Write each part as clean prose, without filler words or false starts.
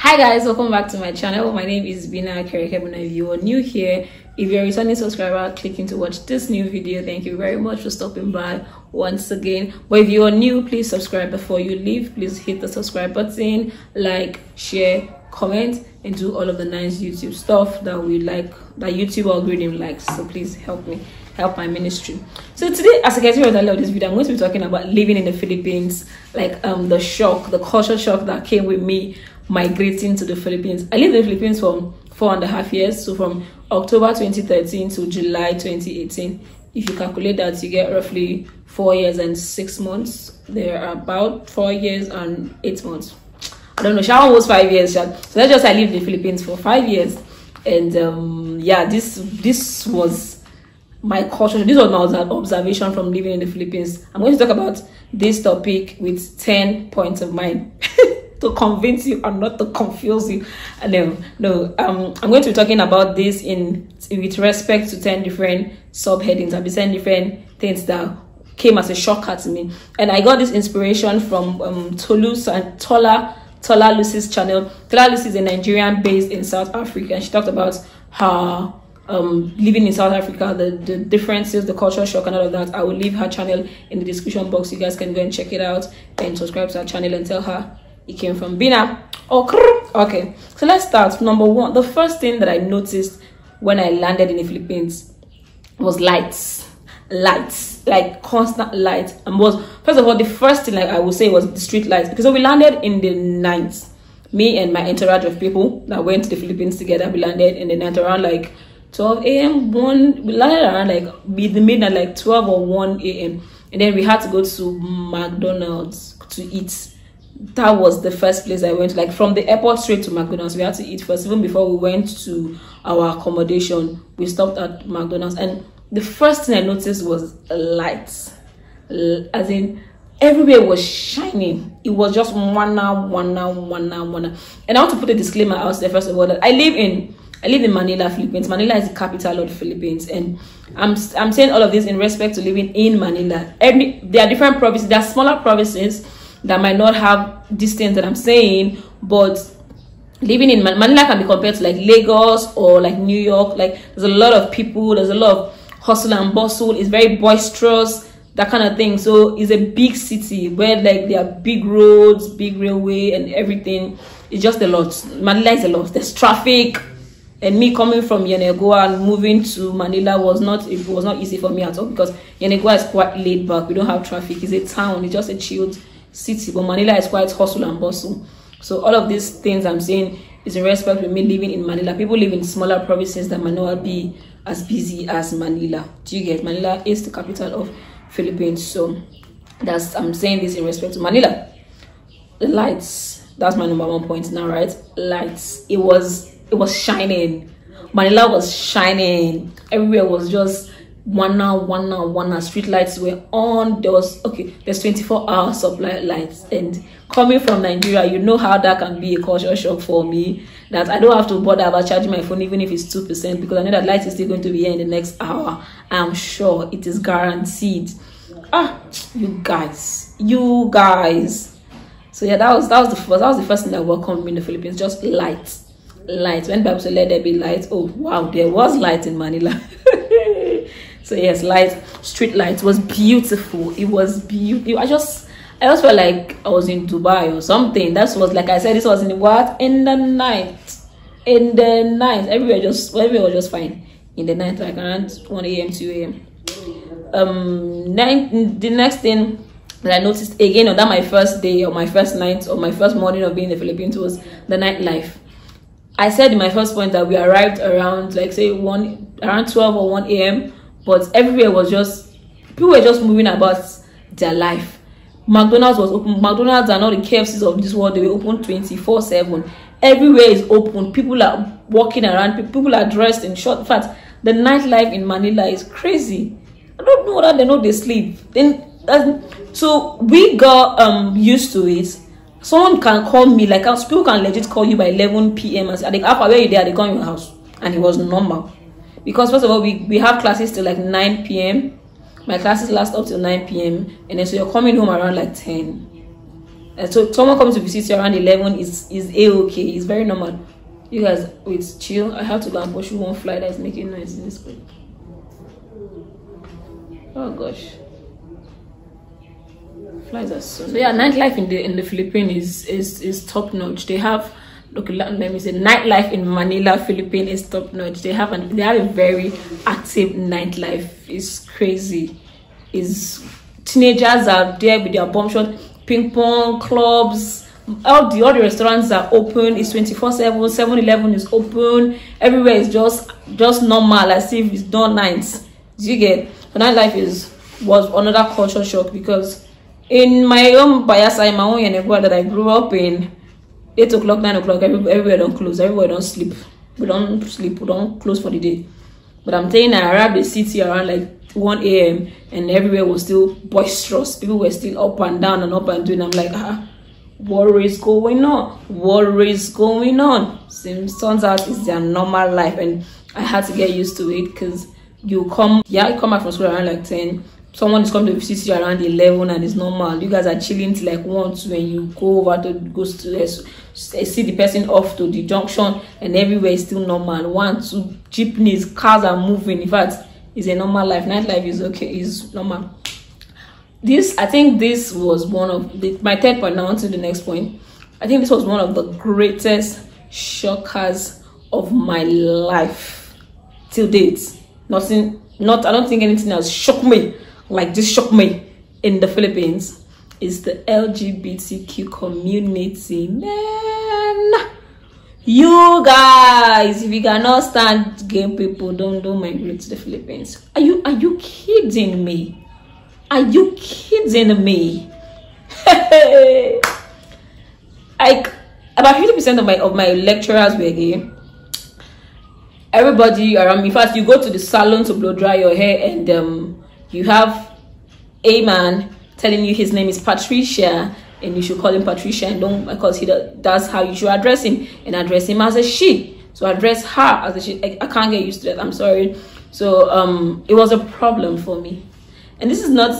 Hi guys, welcome back to my channel. My name is Bina Kerekebuna. If you are new here, if you're a returning subscriber clicking to watch this new video, thank you very much for stopping by once again. But if you are new, please subscribe before you leave. Please hit the subscribe button, like, share, comment, and do all of the nice YouTube stuff that we like, that YouTube algorithm likes. So please help me help my ministry. So today, as I can see by the title of this video, I'm going to be talking about living in the Philippines, like the culture shock that came with me migrating to the Philippines. I lived in the Philippines for 4.5 years, so from October 2013 to July 2018. If you calculate that, you get roughly 4 years and 6 months. They're about 4 years and 8 months. I don't know, Sharon was 5 years. So let's just I lived in the Philippines for 5 years, and yeah, this was my culture. This was my observation from living in the Philippines. I'm going to talk about this topic with 10 points of mine. To convince you and not to confuse you. And I'm going to be talking about this with respect to 10 different subheadings. I'll be saying different things that came as a shocker to me, and I got this inspiration from Tola Lucy's channel. Tola Lucy is a Nigerian based in South Africa, and she talked about her living in South Africa, the differences, the cultural shock, and all of that. I will leave her channel in the description box. You guys can go and check it out and subscribe to her channel and tell her it came from Bina. Okay, so let's start. Number one, the first thing that I noticed when I landed in the Philippines was lights, like constant light. And first of all, the first thing, like I would say, was the street lights, because we landed in the night. Me and my entourage of people that went to the Philippines together, we landed in the night around like 12 a.m. We landed around like the midnight, like 12 or 1 a.m. and then we had to go to McDonald's to eat. That was the first place I went to. Like from the airport straight to McDonald's, we had to eat first. Even before we went to our accommodation, we stopped at McDonald's, and the first thing I noticed was lights. As in, everywhere was shining. It was just wana. And I want to put a disclaimer out there first of all, that I live in Manila, Philippines. Manila is the capital of the Philippines, and I'm saying all of this in respect to living in Manila. There are different provinces. There are smaller provinces that might not have these things that I'm saying, but living in Manila can be compared to like Lagos or like New York. Like there's a lot of people, there's a lot of hustle and bustle. It's very boisterous, that kind of thing. So it's a big city where like there are big roads, big railway, and everything. It's just a lot. Manila is a lot. There's traffic, and me coming from Yenagoa and moving to Manila was not easy for me at all, because Yenagoa is quite laid back. We don't have traffic. It's a town. It's just a chilled city, but Manila is quite hustle and bustle. So all of these things I'm saying is in respect to me living in Manila. People live in smaller provinces that might not be as busy as Manila. Do you get? Manila is the capital of Philippines, so I'm saying this in respect to Manila. The lights, that's my number one point now, right? Lights. It was shining. Manila was shining. Everywhere was just one. Street lights were on. There's 24-hour supply lights. And coming from Nigeria, you know how that can be a culture shock for me, that I don't have to bother about charging my phone even if it's 2%, because I know that light is still going to be here in the next hour. I'm sure it is guaranteed. You guys. So yeah, that was the first thing that welcomed me in the Philippines. Just light. When Bible said let there be light, oh wow, there was light in Manila. So yes, street lights was beautiful. It was beautiful. I just felt like I was in Dubai or something. That was, like I said, this was in the night. Everywhere was just fine in the night, like around 1 a.m. 2 a.m. The next thing that I noticed again on that my first day or my first night or my first morning of being in the Philippines was the nightlife. I said in my first point that we arrived around like say around 12 or 1 a.m. but everywhere was just, people were just moving about their life. McDonald's was open. McDonald's are not the KFCs of this world. They were open 24/7. Everywhere is open. People are walking around. People are dressed in short. In fact, the nightlife in Manila is crazy. I don't know whether they know they sleep. So we got used to it. Someone can call me, like people can legit call you by 11 p.m. and say, "Alpha, where you there?" They come in your house, and it was normal. Because first of all, we have classes till like 9 p.m. My classes last up till 9 p.m. and then so you're coming home around like 10. So someone comes to visit you around 11 is a-okay. It's very normal. You guys, wait, chill. I have to go and push one fly that is making noise in this place. Oh gosh, flies are so yeah. Nightlife in the Philippines is top notch. They have, okay, let me say, nightlife in Manila, Philippines is top notch. They have a very active nightlife. It's crazy. Is teenagers are there with their bomb shot, ping pong clubs. All the restaurants are open. It's 24/7. 7-Eleven is open. Everywhere is just normal, as if it's not nights. Do you get? But nightlife was another culture shock, because in my own Bayasa, my own neighborhood that I grew up in, 8 o'clock, 9 o'clock, everywhere don't close, everywhere don't sleep. We don't sleep, we don't close for the day. But I'm telling you, I arrived the city around like 1 a.m. and everywhere was still boisterous. People were still up and down and up and doing. I'm like, what is going on? What is going on? Turns out it's their normal life, and I had to get used to it, because you come back from school around like 10. Someone is coming to visit you around 11 and it's normal. You guys are chilling till like 1, 2, and you go over to see the person off to the junction, and everywhere is still normal. 1, 2 jeepneys, cars are moving. In fact, it's a normal life. Nightlife is okay, is normal. I think this was one of my third point. Now on to the next point. I think this was one of the greatest shockers of my life till date. I don't think anything else shocked me like this shocked me in the Philippines. Is the LGBTQ community. Man, you guys, if you cannot stand gay people, don't migrate to the Philippines. Are you kidding me? Are you kidding me? Like, about 50% of my lecturers were gay. Everybody around me. In fact, you go to the salon to blow dry your hair, and you have a man telling you his name is Patricia, and you should call him Patricia, and don't, because that's how you should address him, and address him as a she. So address her as a she. I can't get used to that. I'm sorry. So it was a problem for me, and this is not.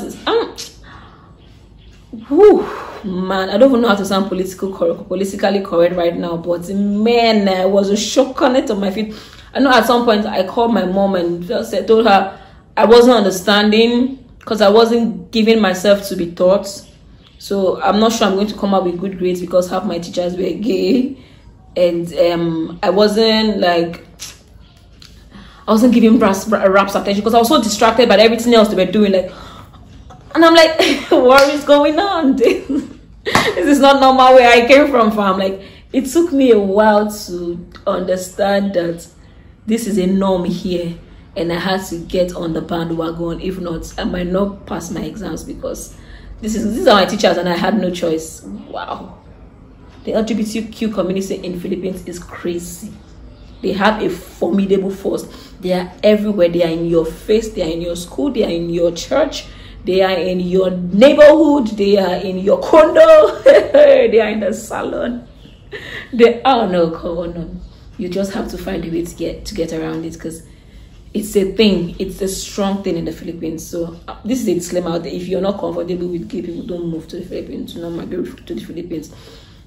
Man, I don't even know how to sound politically correct right now, but man, I was a shock on it on my feet. I know at some point I called my mom and told her I wasn't understanding, because I wasn't giving myself to be taught. So I'm not sure I'm going to come out with good grades, because half my teachers were gay, and I wasn't giving raps attention, because I was so distracted by everything else they were doing. Like, and I'm like, what is going on? This is not normal where I came from, fam. Like, it took me a while to understand that this is a norm here, and I had to get on the bandwagon. If not, I might not pass my exams, because these are my teachers and I had no choice. Wow. The LGBTQ community in Philippines is crazy. They have a formidable force. They are everywhere. They are in your face. They are in your school. They are in your church. They are in your neighborhood. They are in your condo. They are in the salon. They are no corner. You just have to find a way to get around it, because it's a thing. It's a strong thing in the Philippines. So this is a disclaimer out there. If you're not comfortable with gay people, don't move to the Philippines. Do not migrate to the Philippines,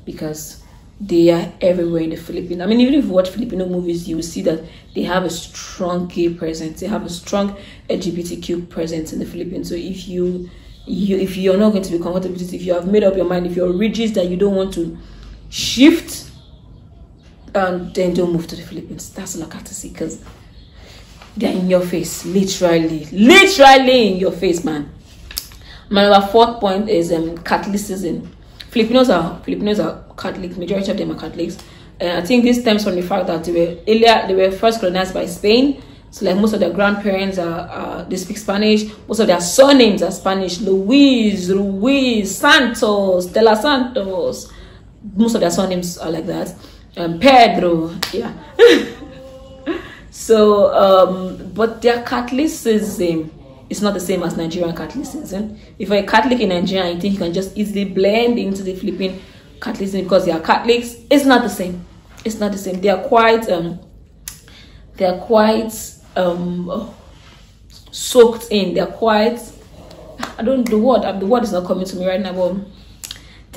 because they are everywhere in the Philippines. I mean, even if you watch Filipino movies, you will see that they have a strong gay presence. They have a strong LGBTQ presence in the Philippines. So if you're not going to be comfortable with it, if you have made up your mind, if you're rigid that you don't want to shift, then don't move to the Philippines. That's all I got to see, because they're in your face, literally in your face, man. My number 4th point is Catholicism. Filipinos are Catholics. Majority of them are Catholics. I think this stems from the fact that they were first colonized by Spain. So like most of their grandparents they speak Spanish. Most of their surnames are Spanish. Luis, Santos, De La Santos. Most of their surnames are like that. Pedro, yeah. So but their Catholicism is not the same as Nigerian Catholicism. If you're a Catholic in Nigeria, you think you can just easily blend into the Philippine Catholicism because they are Catholics. It's not the same. It's not the same. They are quite soaked in. They're quite, the word is not coming to me right now, but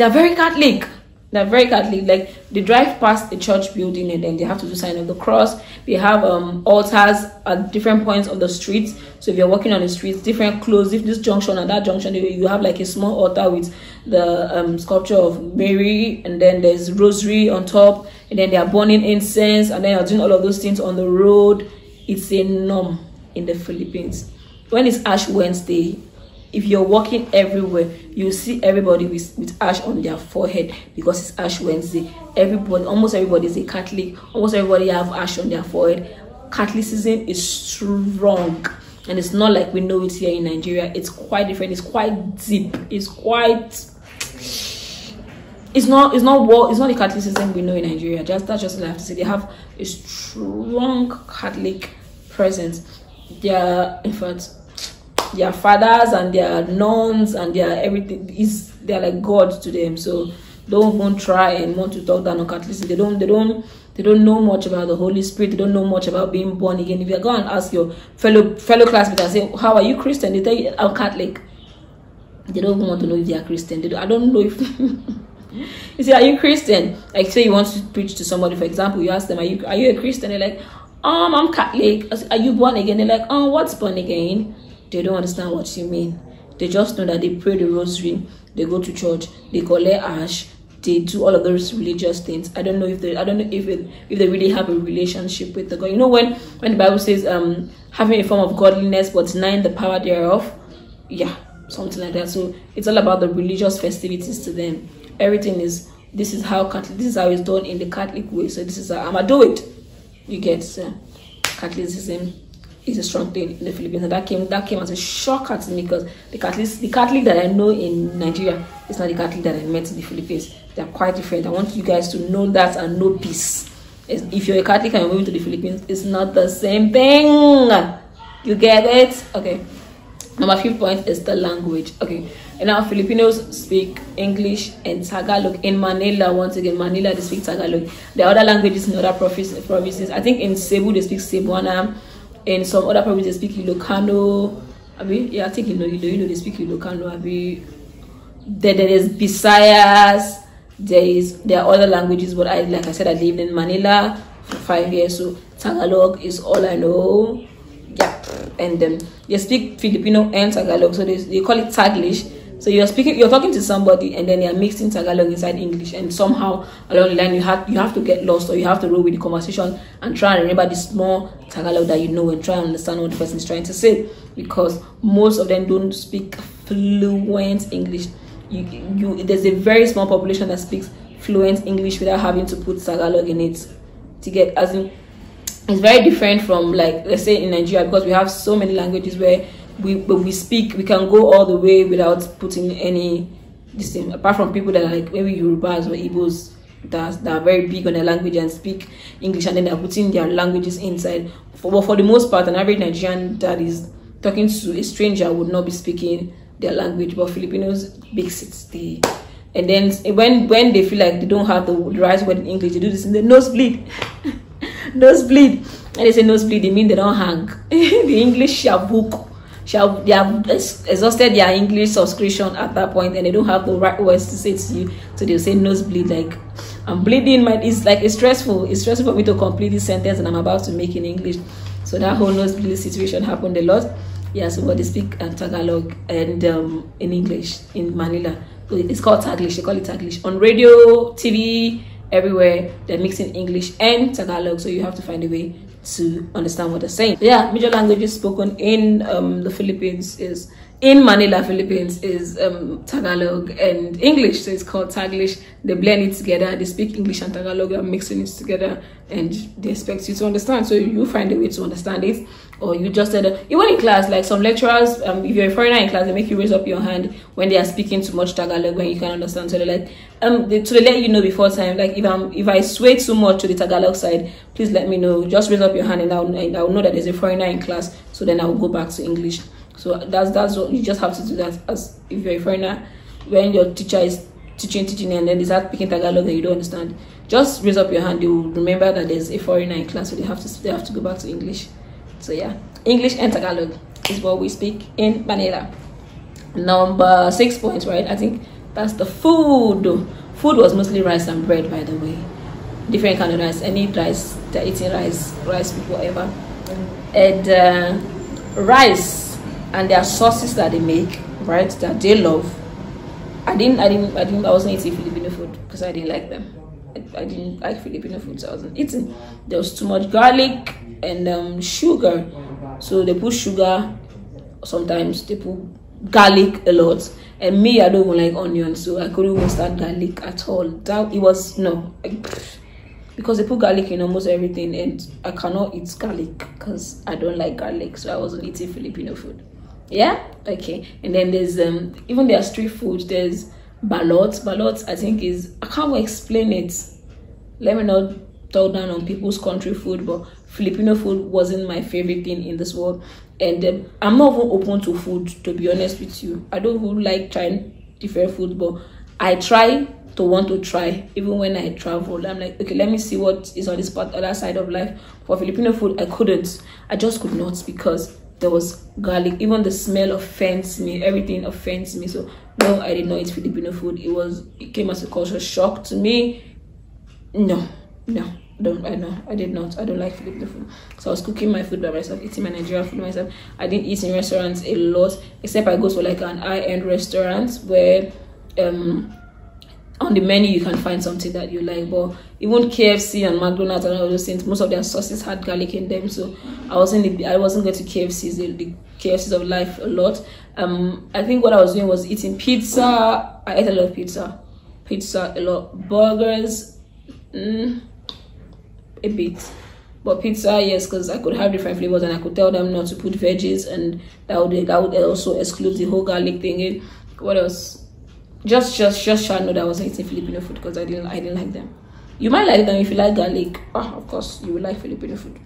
They are very Catholic. They're very Catholic. Like, they drive past the church building and then they have to do sign of the cross. They have altars at different points of the streets. So if you're walking on the streets, different clothes, if this junction and that junction, you have like a small altar with the sculpture of Mary, and then there's rosary on top, and then they are burning incense, and then you're doing all of those things on the road. It's a norm in the Philippines. When it's Ash Wednesday, if you're walking everywhere, you see everybody with ash on their forehead because it's Ash Wednesday. Everybody, almost everybody is a Catholic. Almost everybody have ash on their forehead. Catholicism is strong, and it's not like we know it here in Nigeria. It's quite different. It's quite deep. It's not the Catholicism we know in Nigeria. That's just what I have to say. They have a strong Catholic presence. In fact, their fathers and their nuns and their everything they're like God to them. So don't even try and want to talk down on Catholicism. They don't know much about the Holy Spirit. They don't know much about being born again. If you go and ask your fellow classmates and say, how are you Christian? They tell you, I'm Catholic. They don't even want to know if they are Christian. I don't know if you say, are you Christian? Like, say you want to preach to somebody, for example, you ask them, are you a Christian? They're like, I'm Catholic. I say, are you born again? They're like, what's born again? They don't understand what you mean. They just know that they pray the rosary, they go to church, they collect ash, they do all of those religious things. I don't know if they really have a relationship with the God. You know, when the Bible says having a form of godliness but denying the power thereof, yeah, something like that. So it's all about the religious festivities to them. Everything is this is how it's done in the Catholic way. So this is how I'ma do it. You get Catholicism is a strong thing in the Philippines, and that came as a shocker to me because the Catholic that I know in Nigeria is not the Catholic that I met in the Philippines. They are quite different. I want you guys to know that and know peace. If you're a Catholic and you're moving to the Philippines, it's not the same thing. You get it? Okay. Number 5 point is the language. Okay. And now Filipinos speak English and Tagalog. In Manila, once again, Manila, they speak Tagalog. There are other languages in other provinces. I think in Cebu, they speak Cebuana. In some other provinces, they speak Ilocano. I think they speak Ilocano. There is Visayas. There are other languages, but like I said, I lived in Manila for 5 years, so Tagalog is all I know. Yeah, and they speak Filipino and Tagalog, so they call it Taglish. So you're talking to somebody, and then you're mixing Tagalog inside English, and somehow along the line you have to get lost, or you have to roll with the conversation and try and remember the small Tagalog that you know and try and understand what the person is trying to say, because most of them don't speak fluent English. There's a very small population that speaks fluent English without having to put Tagalog in it. To get it's very different from, like, let's say in Nigeria, because we have so many languages where we can go all the way without putting any this thing, apart from people that are like maybe Yorubas or Igbos that are very big on their language and speak English, and then they're putting their languages inside. For the most part, an average Nigerian that is talking to a stranger would not be speaking their language, but Filipinos mix it. And then when they feel like they don't have the right word in English, they do this in the nosebleed. Nosebleed. And they say nosebleed, they mean they don't hang. The English shabook. They have exhausted their English subscription at that point, and they don't have the right words to say to you, so they'll say nosebleed. Like, I'm bleeding. It's stressful. It's stressful for me to complete this sentence, and I'm about to make in English. So that whole nosebleed situation happened a lot. Yeah, so what they speak Tagalog and in English in Manila. So it's called Taglish. They call it Taglish on radio, TV, everywhere. They're mixing English and Tagalog, so you have to find a way to understand what they're saying. Yeah, major languages spoken in the Philippines is in Manila, Philippines, is Tagalog and English. So it's called Taglish. They blend it together. They speak English and Tagalog. They're mixing it together, and they expect you to understand. So you find a way to understand it, or you just said even in class, like some lecturers, if you're a foreigner in class, they make you raise up your hand when they are speaking too much Tagalog when you can understand. So they're like, they let you know before time. Like, if I sway too much to the Tagalog side, please let me know. Just raise up your hand, and I'll know that there's a foreigner in class. So then I'll go back to English. So that's what you just have to do. That as if you're a foreigner, when your teacher is teaching, and then they start speaking Tagalog and you don't understand, just raise up your hand. You will remember that there's a foreigner in class, so they have to go back to English. So yeah, English and Tagalog is what we speak in Manila. Number 6 points, right? I think That's the food. Food was mostly rice and bread, by the way. Different kind of rice. Any rice, they're eating rice people ever. And rice and their sauces that they make, right, that they love. I wasn't eating Filipino food because I didn't like them. I didn't like Filipino food, so I wasn't eating. There was too much garlic and sugar. So they put sugar, sometimes they put garlic a lot. And me, I don't even like onions, so I couldn't even start garlic at all. That it was no, because they put garlic in almost everything, and I cannot eat garlic because I don't like garlic, so I wasn't eating Filipino food. Yeah, okay. And then there's even their street food. There's balot. Balot, I think is, I can't explain it. Let me not talk down on people's country food, but Filipino food wasn't my favorite thing in this world. And I'm not even open to food, to be honest with you. I don't even like trying different food, but I try to want to try. Even when I travel, I'm like, okay, let me see what is on this other side of life. For Filipino food, I couldn't. I just could not, because there was garlic. Even the smell offends me. Everything offends me. So no, I did not eat Filipino food. It came as a culture shock to me. No. I did not. I don't like Filipino food. So I was cooking my food by myself, eating my Nigerian food by myself. I didn't eat in restaurants a lot, except I go to like an high-end restaurant where on the menu you can find something that you like. But even KFC and McDonald's and all those things, most of their sauces had garlic in them. So I wasn't going to KFC's, the KFC's of life a lot. I think what I was doing was eating pizza. I ate a lot of pizza a lot. Burgers, a bit, but pizza, yes, because I could have different flavors and I could tell them not to put veggies, and that would also exclude the whole garlic thing. What else? Just try to know that I wasn't eating Filipino food because I didn't like them. You might like them if you like garlic. Of course you will like Filipino food.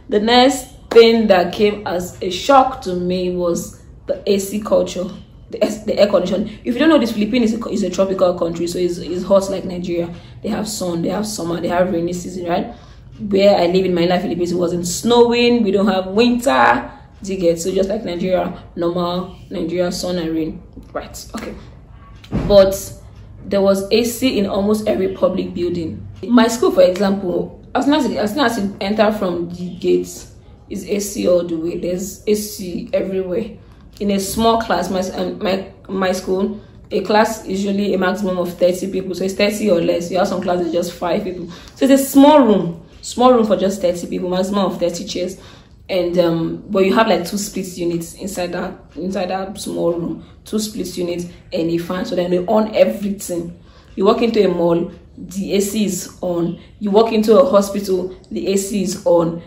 The next thing that came as a shock to me was the AC culture, the air conditioning. If you don't know, this Philippines is a tropical country, so it's hot like Nigeria. They have sun, they have summer, they have rainy season, right? Where I live in my life, Philippines, it wasn't snowing. We don't have winter. Do you get? So just like Nigeria, normal Nigeria, sun and rain, right? Okay. But there was AC in almost every public building. My school, for example, as soon as you enter from the gates, is AC all the way. There's AC everywhere. In a small class, my school, a class is usually a maximum of 30 people. So it's 30 or less. You have some classes just 5 people. So it's a small room for just 30 people, maximum of 30 chairs. And but you have like 2 split units inside that small room, 2 split units and a fan. So then they on everything. You walk into a mall, the AC is on. You walk into a hospital, the AC is on.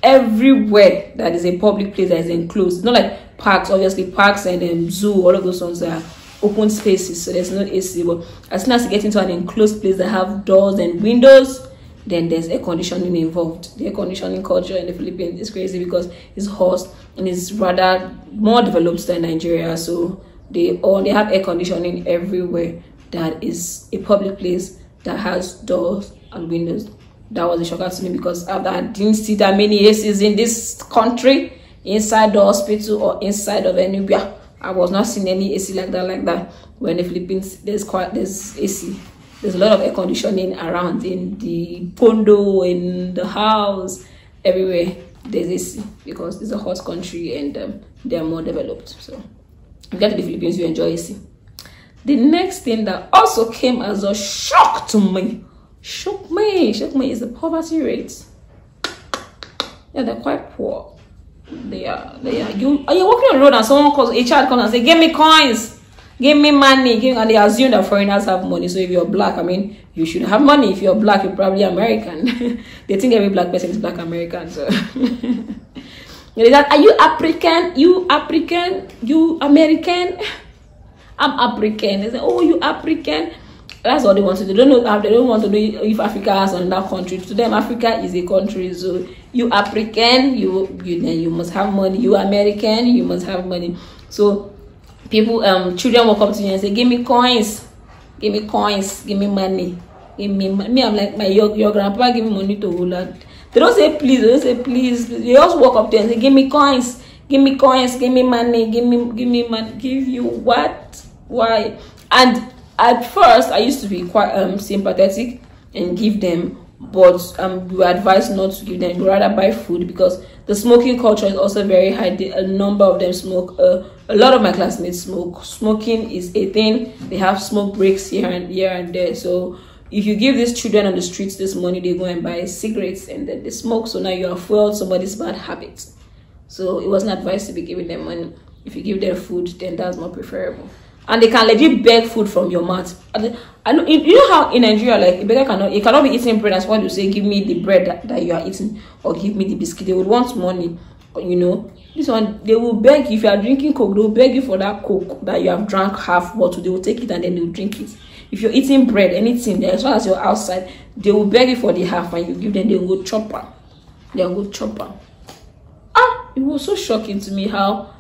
Everywhere that is a public place that is enclosed. It's not like parks, obviously parks and zoo, all of those ones are open spaces, so there's no AC. But as soon as you get into an enclosed place that have doors and windows, then there's air conditioning involved. The air conditioning culture in the Philippines is crazy because it's hot and it's rather more developed than Nigeria. So they have air conditioning everywhere that is a public place that has doors and windows. That was a shocker to me because I didn't see that many ACs in this country, inside the hospital or inside of anywhere. I was not seeing any AC like that. When in the Philippines, there's AC. There's a lot of air conditioning around in the condo, in the house, everywhere. There's AC because it's a hot country and they're more developed. So if you get to the Philippines, you enjoy AC. The next thing that also came as a shock to me, shook me is the poverty rate. Yeah, they're quite poor. They are. You're walking on the road and someone calls, a child comes and say, "Give me coins, give me money," and they assume that foreigners have money. So if you're black, I mean, you should have money. If you're black, you're probably American. They think every black person is black American. So they're like, "Are you African? You African? You American?" I'm African. They say, "Oh, you African?" That's all they want to do. They don't want to know if Africa has another country. To them, Africa is a country. So you African, you must have money. You American, you must have money. So people, children walk up to you and say, "Give me coins, give me coins, give me money, give me money." Me, I'm like, your grandpa give me money to hold out. They don't say please. They don't say please. They just walk up there and say, "Give me coins, give me coins, give me money, give me money." Give you what? Why? And At first, I used to be quite sympathetic and give them, but we were advised not to give them. We rather buy food, because the smoking culture is also very high. A number of them smoke. A lot of my classmates smoke. Smoking is a thing. They have smoke breaks here and there. So if you give these children on the streets this money, they go and buy cigarettes and then they smoke. So now you have fueled somebody's bad habits. So it wasn't advised to be giving them money. If you give them food, then that's more preferable. And they can legit beg food from your mouth. I know, you know how in Nigeria, like, a beggar cannot be eating bread. That's why you say, give me the bread that you are eating, or give me the biscuit. They would want money, you know. This one, they will beg you. If you are drinking Coke, they will beg you for that Coke that you have drank half bottle. They will take it and then they will drink it. If you're eating bread, anything, as long as you're outside, they will beg you for the half, and you give them, they will go chopper. They will go chopper. It was so shocking to me how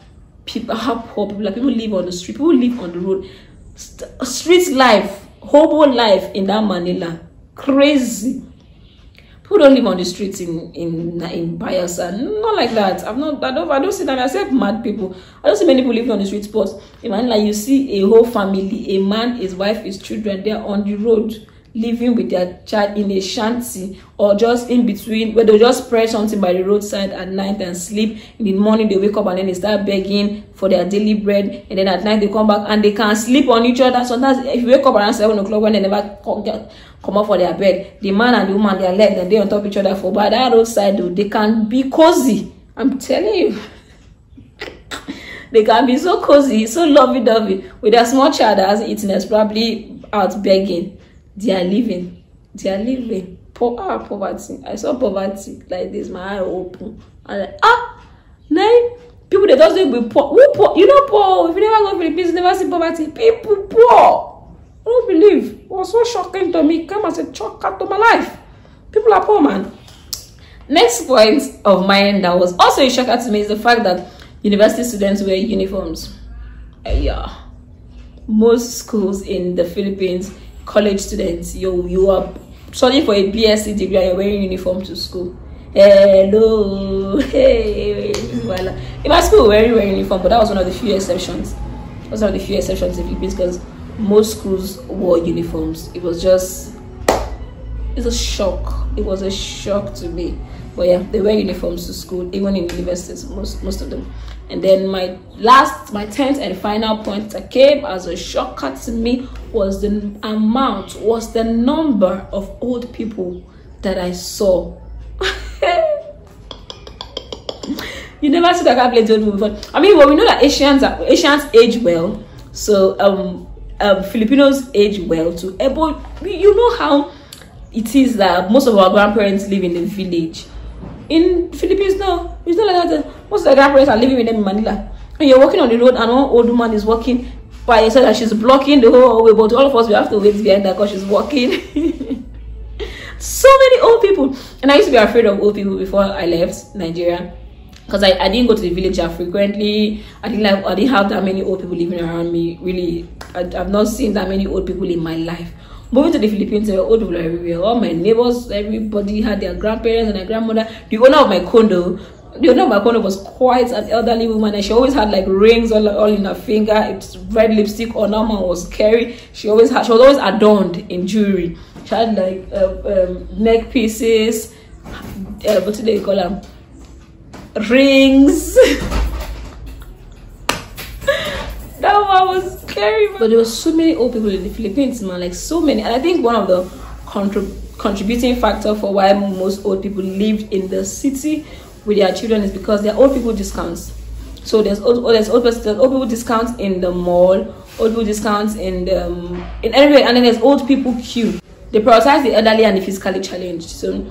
poor people, like, people live on the street, people live on the road, street life, hobo life in that Manila. Crazy. People don't live on the streets in Bayelsa. Not like that. I don't see that. I say mad people. I don't see many people living on the streets, but in Manila you see a whole family, a man, his wife, his children, they're on the road living with their child in a shanty, or just in between, where they just spread something by the roadside at night and sleep. In the morning they wake up and then they start begging for their daily bread, and then at night they come back and they can sleep on each other. Sometimes if you wake up around 7 o'clock when they never come up for their bed, the man and the woman, they are led and they on top of each other for by that roadside, though, they can be cozy. I'm telling you. They can be so cozy, so lovey-dovey with their small child that hasn't eaten, that's probably out begging. They are living. Poverty. I saw poverty like this, my eye open. I'm like, people that doesn't be poor. Who poor? You know, poor. If you never go to Philippines, you never see poverty. People poor. I don't believe. It was so shocking to me. Come as a shock to my life. People are poor, man. Next point of mine that was also a shocker to me is the fact that university students wear uniforms. Yeah. Most schools in the Philippines, college students, you are studying for a BSc degree and you're wearing uniform to school. Hello. Hey. In my school, we were wearing uniform, but that was one of the few exceptions. It was one of the few exceptions in the Philippines, because most schools wore uniforms. It's a shock. It was a shock to me. But yeah, they wear uniforms to school, even in universities, most of them. And then my 10th and final point that came as a shocker to me was the number of old people that I saw. You never see that guy play old people before. I mean, well, we know that Asians age well, so Filipinos age well too. But you know how it is that most of our grandparents live in the village. In Philippines, no, it's not like that. Most of the grandparents are living with them in Manila. And you're walking on the road, and one old woman is walking by herself, and she's blocking the whole way. But all of us, we have to wait behind her because she's walking. So many old people. And I used to be afraid of old people before I left Nigeria, because I didn't go to the village frequently. I didn't have that many old people living around me. Really, I've not seen that many old people in my life. Moving to the Philippines, there were old people everywhere. All my neighbors, everybody had their grandparents and their grandmother. The owner of my condo was quite an elderly woman, and she always had like rings all in her finger. It's red lipstick on her mouth was scary. She was always adorned in jewelry. She had like neck pieces. What do they call them? Rings. That one was scary, but there were so many old people in the Philippines, man, like so many. And I think one of the contributing factor for why most old people lived in the city with their children is because there are old people discounts. So there's old people discounts in the mall, old people discounts in everywhere, and then there's old people queue. They prioritize the elderly and the physically challenged. So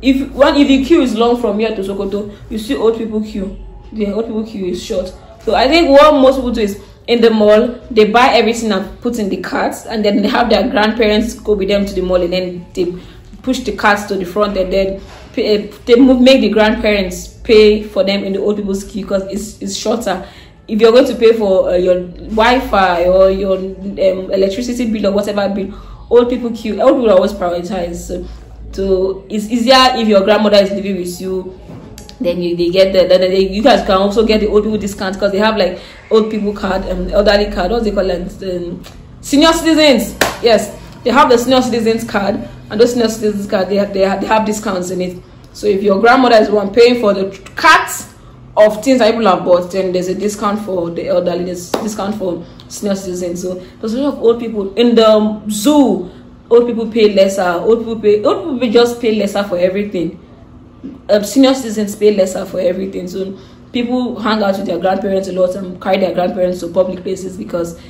if the queue is long from here to Sokoto, you see old people queue. The old people queue is short. So I think what most people do is, in the mall, they buy everything and put in the carts, and then they have their grandparents go with them to the mall, and then they push the carts to the front, and then make the grandparents pay for them in the old people's queue, because it's shorter. If you're going to pay for your Wi-Fi or your electricity bill or whatever bill, old people queue. Old people are always prioritized. So it's easier if your grandmother is living with you. Then you guys can also get the old people discount, because they have like old people card, elderly card, what they call it, Senior citizens, yes, they have the senior citizens card, and those senior citizens card, they have discounts in it. So if your grandmother is the one paying for the carts of things that people have bought, then there's a discount for the elderly, there's discount for senior citizens. So there's a lot of old people in the zoo. Old people pay lesser. Old people just pay lesser for everything. Senior citizens pay lesser for everything. So people hang out with their grandparents a lot and carry their grandparents to public places because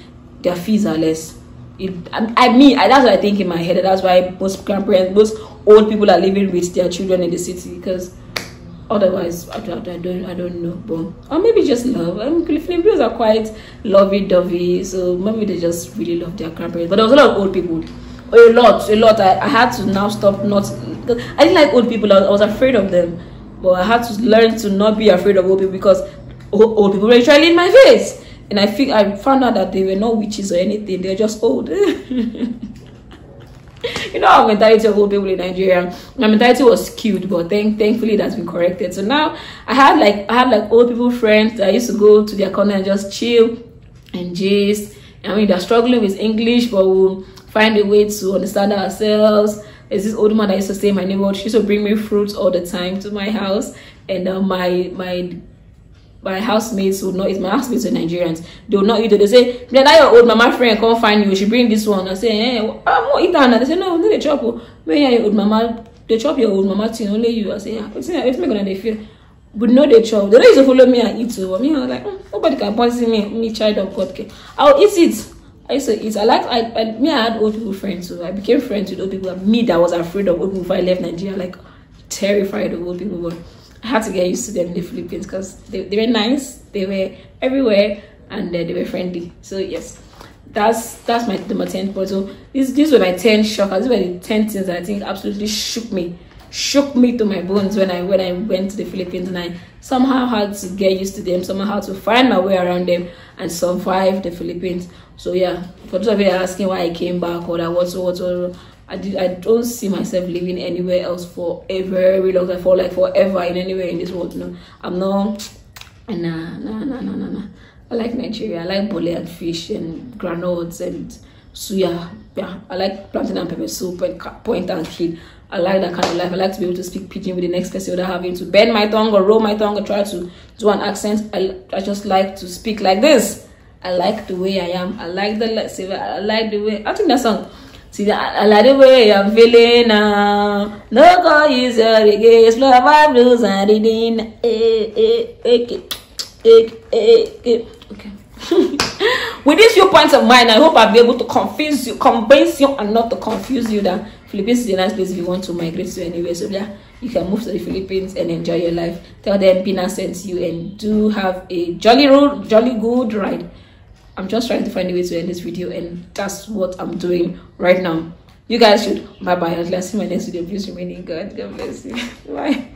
their fees are less. That's what I think in my head. That's why most grandparents, most old people are living with their children in the city, because otherwise I don't know. But or maybe just love. Filipinos are quite lovey-dovey, so maybe they just really love their grandparents. But there was a lot of old people. A lot. I had to now stop not. I didn't like old people. I was afraid of them, but I had to learn to not be afraid of old people, because old people were literally in my face. And I found out that they were not witches or anything. They're just old. You know our mentality of old people in Nigeria. My mentality was skewed, but thankfully that's been corrected. So now I had like old people friends that I used to go to their corner and just chill and gist. I mean, they're struggling with English, but we'll find a way to understand ourselves. There's this old man that used to stay in my neighborhood. She used to bring me fruits all the time to my house, and my housemates would not eat. My housemates are Nigerians. They would not eat it. They say, "That your old mama friend come find you. She bring this one." I say, I'm not eat that. They say, "No, no, they chop. Maybe your old mama. They chop your old mama thing. Only you." I say, "Yeah, it's me gonna they feel." But no, they chop. They don't used to follow me and eat. So me, I was like, nobody can poison me, child of God. I'll eat it. I used to eat. I had old people friends, so I became friends with old people. Me that was afraid of old people before I left Nigeria, like terrified of old people. But I had to get used to them in the Philippines, because they were nice, they were everywhere, and they were friendly. So yes, that's my 10th point. So these were my 10 shockers. These were the 10 things that I think absolutely shook me to my bones when I went to the Philippines, and I somehow had to get used to them, somehow had to find my way around them and survive the Philippines. So yeah, for those of you asking why I came back or that what I don't see myself living anywhere else for a very long time, for like forever in anywhere in this world. No, I'm not. Nah. I like Nigeria. I like bole and fish and granules and suya. Yeah, I like plantain and pepper soup and point and kid. I like that kind of life. I like to be able to speak pidgin with the next person without having to bend my tongue or roll my tongue or try to do an accent. I just like to speak like this. I like the way I am. I like the way. I think that song. See, I like the way I'm feeling now. No call is your reggae, explore my blues and reading. Okay. With these few points of mine, I hope I'll be able to convince you, and not to confuse you that Philippines is a nice place if you want to migrate to anywhere. So yeah, you can move to the Philippines and enjoy your life. Tell them Pina sent you, and do have a jolly good ride. I'm just trying to find a way to end this video, and that's what I'm doing right now. You guys should bye until I see my next video. Please remain in God. God bless you. Bye.